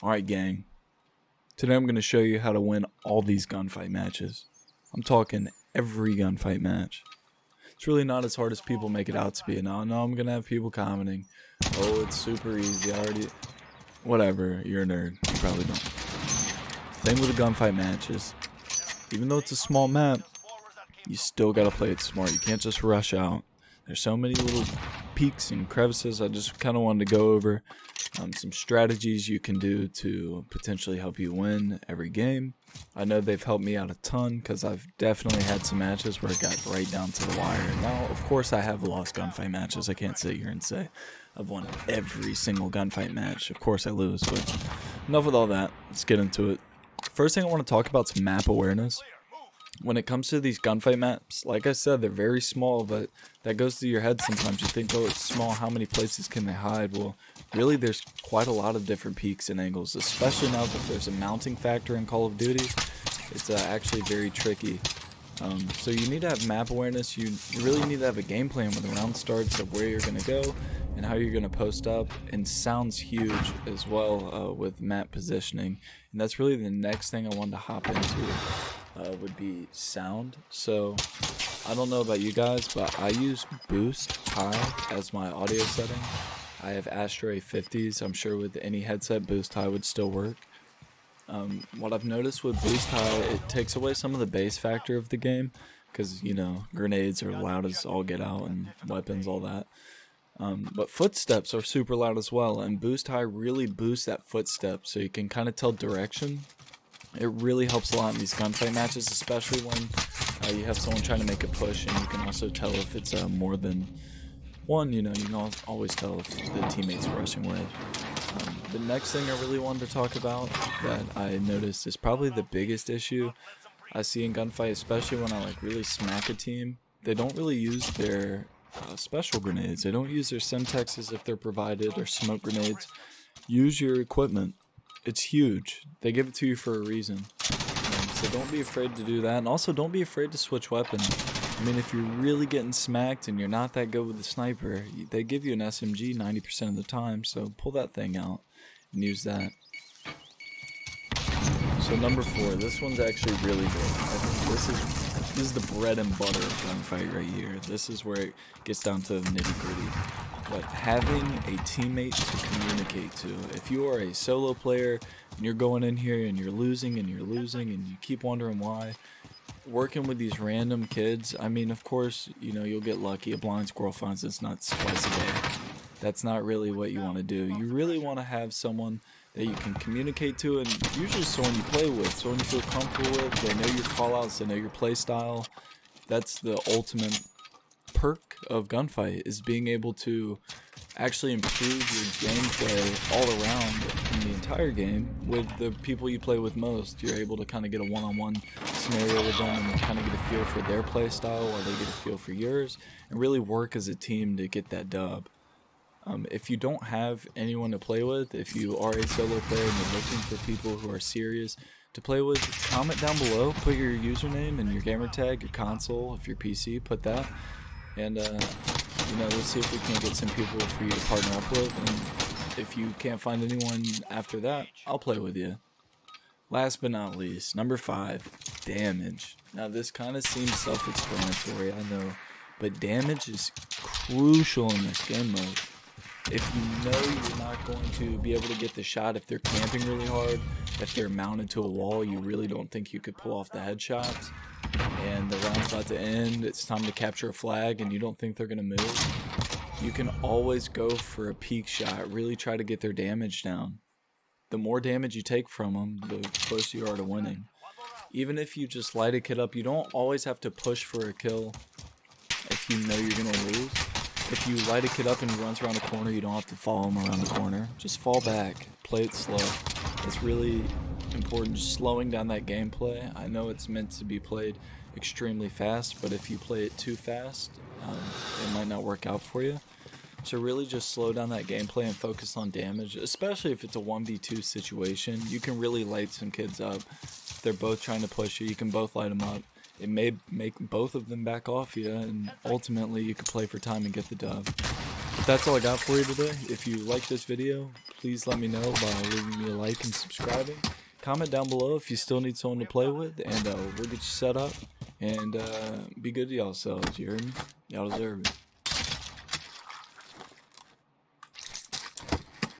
Alright gang, today I'm going to show you how to win all these gunfight matches. I'm talking every gunfight match. It's really not as hard as people make it out to be. Now I know I'm going to have people commenting, oh it's super easy, I already... Whatever, you're a nerd, you probably don't. Thing with the gunfight matches, even though it's a small map, you still got to play it smart. You can't just rush out. There's so many little peaks and crevices. I just kind of wanted to go over some strategies you can do to potentially help you win every game. I know they've helped me out a ton because I've definitely had some matches where it got right down to the wire. Now, of course, I have lost gunfight matches. I can't sit here and say I've won every single gunfight match. Of course I lose, but enough with all that. Let's get into it. First thing I want to talk about is map awareness. When it comes to these gunfight maps, like I said, they're very small, but that goes through your head sometimes. You think, oh, it's small, how many places can they hide? Well, really, there's quite a lot of different peaks and angles, especially now that there's a mounting factor in Call of Duty. It's actually very tricky. So you need to have map awareness. You really need to have a game plan when the round starts of where you're going to go and how you're going to post up. And sound's huge as well with map positioning. And that's really the next thing I wanted to hop into. Would be sound. So I don't know about you guys, but I use boost high as my audio setting. I have Astro 50s. I'm sure with any headset, boost high would still work. What I've noticed with boost high, it takes away some of the bass factor of the game because, you know, grenades are loud as all get out and weapons, all that. But footsteps are super loud as well, and boost high really boosts that footstep so you can kind of tell direction. It really helps a lot in these gunfight matches, especially when you have someone trying to make a push, and you can also tell if it's more than one. You know, you can always tell if the teammates are rushing with. The next thing I really wanted to talk about that I noticed is probably the biggest issue I see in gunfight, especially when I like really smack a team. They don't really use their special grenades. They don't use their Semtexes if they're provided, or smoke grenades. Use your equipment. It's huge. They give it to you for a reason. So don't be afraid to do that. And also don't be afraid to switch weapons. I mean, if you're really getting smacked and you're not that good with the sniper, they give you an SMG 90% of the time. So pull that thing out and use that. So number 4, this one's actually really good. I think this is the bread and butter of gunfight right here. This is where it gets down to the nitty gritty. But having a teammate to communicate to. If you are a solo player and you're going in here and you're losing and you keep wondering why, working with these random kids, I mean, of course, you know, you'll get lucky. A blind squirrel finds its nuts twice a day. That's not really what you want to do. You really want to have someone that you can communicate to, and usually someone you play with, someone you feel comfortable with. They know your callouts, they know your play style. That's the ultimate perk of gunfight, is being able to actually improve your gameplay all around in the entire game with the people you play with most. You're able to kind of get a one-on-one scenario with them and kind of get a feel for their play style while they get a feel for yours, and really work as a team to get that dub. If you don't have anyone to play with, if you are a solo player and you're looking for people who are serious to play with, comment down below, put your username and your gamer tag, your console, if you're PC, put that. And, you know, let's see if we can get some people for you to partner up with. And if you can't find anyone after that, I'll play with you. Last but not least, number 5, damage. Now, this kind of seems self-explanatory, I know, but damage is crucial in this game mode. If you know you're not going to be able to get the shot, if they're camping really hard, if they're mounted to a wall, you really don't think you could pull off the headshots, and the round's about to end, it's time to capture a flag, and you don't think they're going to move, you can always go for a peek shot, really try to get their damage down. The more damage you take from them, the closer you are to winning. Even if you just light a kid up, you don't always have to push for a kill if you know you're going to lose. If you light a kid up and he runs around the corner, you don't have to follow him around the corner. Just fall back, play it slow. It's really important, just slowing down that gameplay. I know it's meant to be played extremely fast, but if you play it too fast, it might not work out for you. So really just slow down that gameplay and focus on damage, especially if it's a 1v2 situation. You can really light some kids up. If they're both trying to push you can both light them up. It may make both of them back off you, and ultimately you could play for time and get the dub. But that's all I got for you today. If you like this video, please let me know by leaving me a like and subscribing. Comment down below if you still need someone to play with, and we'll get you set up. And be good to yourselves, you hear me? Y'all deserve it.